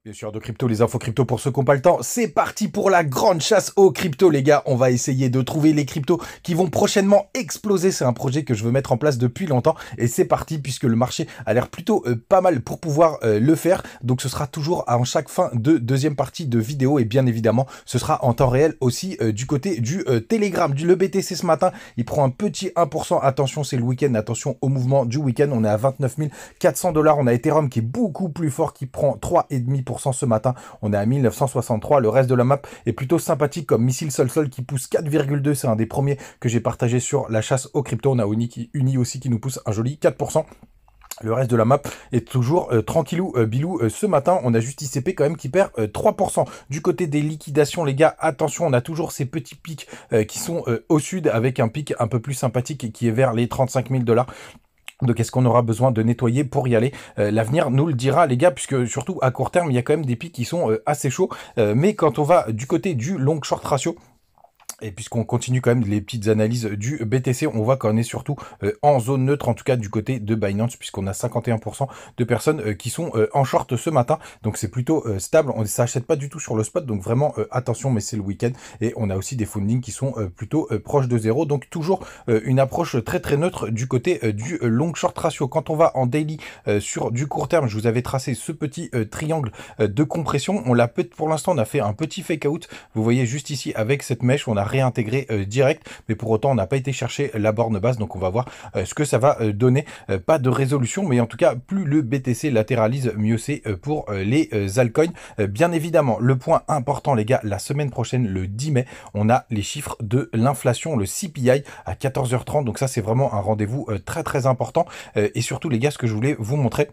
Bien sûr, de crypto, les infos crypto pour ceux qui n'ont pas le temps. C'est parti pour la grande chasse aux cryptos, les gars. On va essayer de trouver les cryptos qui vont prochainement exploser. C'est un projet que je veux mettre en place depuis longtemps. Et c'est parti puisque le marché a l'air plutôt pas mal pour pouvoir le faire. Donc ce sera toujours en chaque fin de deuxième partie de vidéo. Et bien évidemment, ce sera en temps réel aussi du côté du Telegram. Le BTC ce matin, il prend un petit 1%. Attention, c'est le week-end. Attention au mouvement du week-end. On est à 29 400 $. On a Ethereum qui est beaucoup plus fort, qui prend 3,5% ce matin. On est à 1963. Le reste de la map est plutôt sympathique comme Missile Sol qui pousse 4,2. C'est un des premiers que j'ai partagé sur la chasse aux crypto. On a Uni aussi qui nous pousse un joli 4%. Le reste de la map est toujours tranquillou, bilou. Ce matin, on a juste ICP quand même qui perd 3%. Du côté des liquidations, les gars, attention, on a toujours ces petits pics qui sont au sud avec un pic un peu plus sympathique qui est vers les 35 000 $. Donc est-ce qu'on aura besoin de nettoyer pour y aller? L'avenir nous le dira, les gars, puisque surtout à court terme, il y a quand même des pics qui sont assez chauds. Mais quand on va du côté du long short ratio, et puisqu'on continue quand même les petites analyses du BTC, on voit qu'on est surtout en zone neutre, en tout cas du côté de Binance, puisqu'on a 51% de personnes qui sont en short ce matin. Donc c'est plutôt stable, on ne s'achète pas du tout sur le spot, donc vraiment attention, mais c'est le week-end. Et on a aussi des fundings qui sont plutôt proches de zéro, donc toujours une approche très très neutre du côté du long short ratio. Quand on va en daily sur du court terme, je vous avais tracé ce petit triangle de compression. On l'a pour l'instant, on a fait un petit fake out. Vous voyez juste ici avec cette mèche, on a réintégré direct, mais pour autant on n'a pas été chercher la borne basse, donc on va voir ce que ça va donner. Pas de résolution, mais en tout cas plus le BTC latéralise, mieux c'est pour les altcoins. Bien évidemment, le point important, les gars, la semaine prochaine, le 10 mai, on a les chiffres de l'inflation, le CPI à 14h30, donc ça c'est vraiment un rendez-vous très très important. Et surtout, les gars, ce que je voulais vous montrer,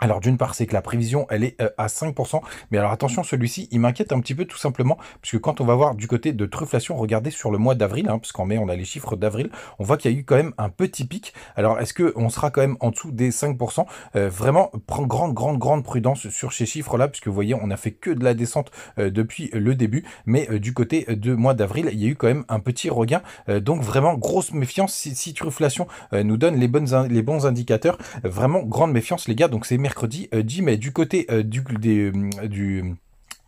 alors d'une part, c'est que la prévision, elle est à 5%. Mais alors attention, celui-ci, il m'inquiète un petit peu tout simplement, puisque quand on va voir du côté de trufflation, regardez sur le mois d'avril, parce qu'en mai, on a les chiffres d'avril, on voit qu'il y a eu quand même un petit pic. Alors est-ce qu'on sera quand même en dessous des 5%? Vraiment, prends grande prudence sur ces chiffres-là, puisque vous voyez, on n'a fait que de la descente depuis le début. Mais du côté de mois d'avril, il y a eu quand même un petit regain. Donc vraiment, grosse méfiance si trufflation nous donne les bons indicateurs. Vraiment, grande méfiance, les gars. Donc c'est mercredi 10 mai. Du côté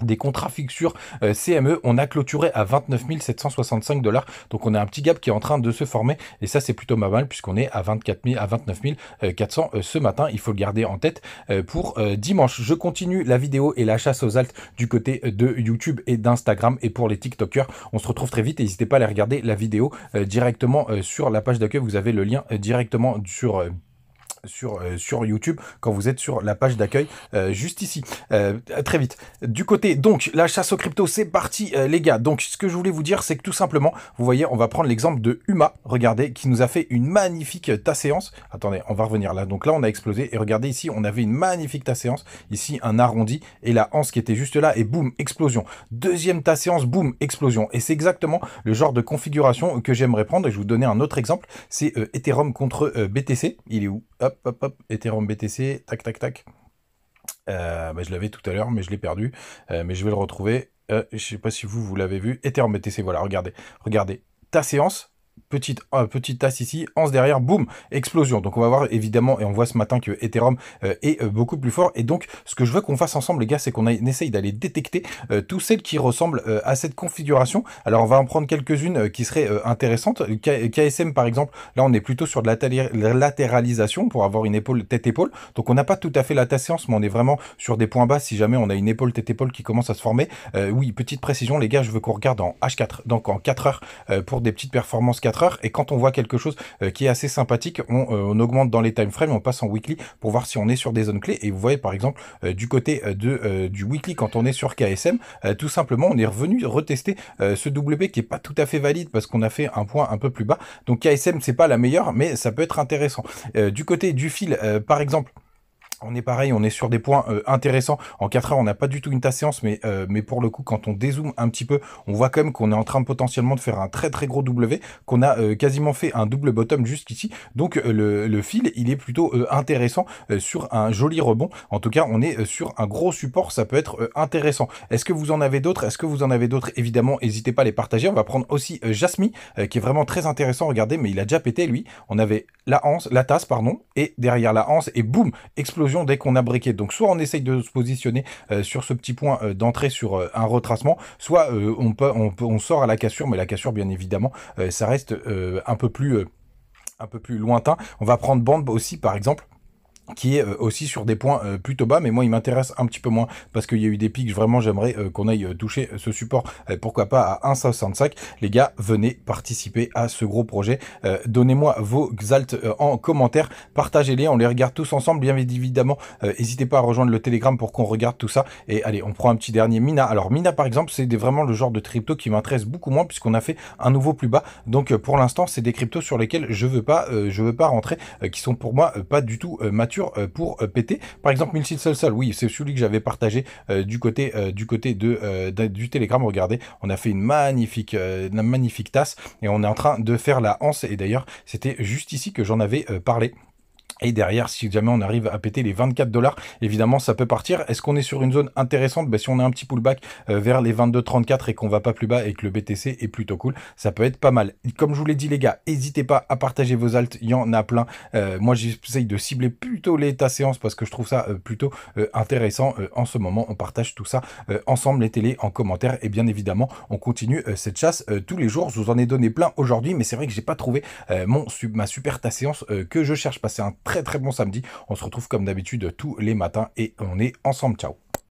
des contrats fixures CME, on a clôturé à 29 765 $. Donc on a un petit gap qui est en train de se former et ça c'est plutôt pas mal puisqu'on est à 29 400 ce matin. Il faut le garder en tête pour dimanche. Je continue la vidéo et la chasse aux alts du côté de YouTube et d'Instagram, et pour les TikTokers, on se retrouve très vite. N'hésitez pas à aller regarder la vidéo directement sur la page d'accueil. Vous avez le lien directement sur YouTube quand vous êtes sur la page d'accueil juste ici. Très vite. Du côté, donc, la chasse aux cryptos, c'est parti les gars. Donc, ce que je voulais vous dire, c'est que tout simplement, vous voyez, on va prendre l'exemple de Huma, regardez, qui nous a fait une magnifique séance. Attendez, on va revenir là. Donc là, on a explosé, et regardez ici, on avait une magnifique séance. Ici, un arrondi, et la anse qui était juste là, et boum, explosion. Deuxième séance, boum, explosion. Et c'est exactement le genre de configuration que j'aimerais prendre, et je vais vous donner un autre exemple. C'est Ethereum contre BTC. Il est où? Hop, Ethereum BTC, tac. Je l'avais tout à l'heure, mais je l'ai perdu. Mais je vais le retrouver. Je sais pas si vous l'avez vu. Ethereum BTC, voilà, regardez. Ta séance. Petite tasse ici, anse derrière, boum, explosion. Donc on va voir évidemment, et on voit ce matin que Ethereum est beaucoup plus fort. Et donc ce que je veux qu'on fasse ensemble, les gars, c'est qu'on essaye d'aller détecter toutes celles qui ressemblent à cette configuration. Alors on va en prendre quelques-unes qui seraient intéressantes. KSM par exemple, là on est plutôt sur de la latéralisation pour avoir une épaule tête-épaule. Donc on n'a pas tout à fait la tasse séance, mais on est vraiment sur des points bas si jamais on a une épaule tête-épaule qui commence à se former. Oui, petite précision, les gars, je veux qu'on regarde en H4, donc en 4 heures pour des petites performances 4 heures, et quand on voit quelque chose qui est assez sympathique, on augmente dans les time frames, on passe en weekly pour voir si on est sur des zones clés. Et vous voyez par exemple du côté du weekly, quand on est sur KSM, tout simplement on est revenu retester ce WP qui est pas tout à fait valide parce qu'on a fait un point un peu plus bas. Donc KSM c'est pas la meilleure, mais ça peut être intéressant. Du côté du fil par exemple, on est pareil, on est sur des points intéressants. En 4 heures, on n'a pas du tout une tasse séance, mais pour le coup, quand on dézoome un petit peu, on voit quand même qu'on est en train potentiellement de faire un très très gros W, qu'on a quasiment fait un double bottom jusqu'ici. Donc le fil, il est plutôt intéressant sur un joli rebond. En tout cas, on est sur un gros support, ça peut être intéressant. Est-ce que vous en avez d'autres? Évidemment, n'hésitez pas à les partager. On va prendre aussi Jasmy, qui est vraiment très intéressant. Regardez, mais il a déjà pété, lui. On avait la tasse, pardon, et derrière la anse, et boum, explosion explosion dès qu'on a breaké. Donc soit on essaye de se positionner sur ce petit point d'entrée sur un retracement, soit on sort à la cassure, mais la cassure bien évidemment ça reste un peu plus lointain. On va prendre bande aussi par exemple, qui est aussi sur des points plutôt bas, mais moi il m'intéresse un petit peu moins parce qu'il y a eu des pics, vraiment j'aimerais qu'on aille toucher ce support, pourquoi pas à 1,65. Les gars, venez participer à ce gros projet, donnez-moi vos alts en commentaire, partagez-les, on les regarde tous ensemble, bien évidemment, n'hésitez pas à rejoindre le Telegram pour qu'on regarde tout ça, et allez, on prend un petit dernier Mina. Alors Mina par exemple, c'est vraiment le genre de crypto qui m'intéresse beaucoup moins puisqu'on a fait un nouveau plus bas, donc pour l'instant c'est des cryptos sur lesquels je veux pas rentrer, qui sont pour moi pas du tout matures pour péter. Par exemple, Milsil Sol, oui, c'est celui que j'avais partagé du côté du Telegram. Regardez, on a fait une magnifique tasse et on est en train de faire la anse. Et d'ailleurs, c'était juste ici que j'en avais parlé. Et derrière, si jamais on arrive à péter les 24 $, évidemment, ça peut partir. Est-ce qu'on est sur une zone intéressante? Ben, si on a un petit pullback vers les 22,34 et qu'on va pas plus bas et que le BTC est plutôt cool, ça peut être pas mal. Comme je vous l'ai dit, les gars, n'hésitez pas à partager vos alts. Il y en a plein. Moi, j'essaye de cibler plutôt l'état séance parce que je trouve ça plutôt intéressant. En ce moment, on partage tout ça ensemble, les télés, en commentaire. Et bien évidemment, on continue cette chasse tous les jours. Je vous en ai donné plein aujourd'hui, mais c'est vrai que j'ai pas trouvé ma super tas séance que je cherche. Passer un très très bon samedi. On se retrouve comme d'habitude tous les matins et on est ensemble. Ciao.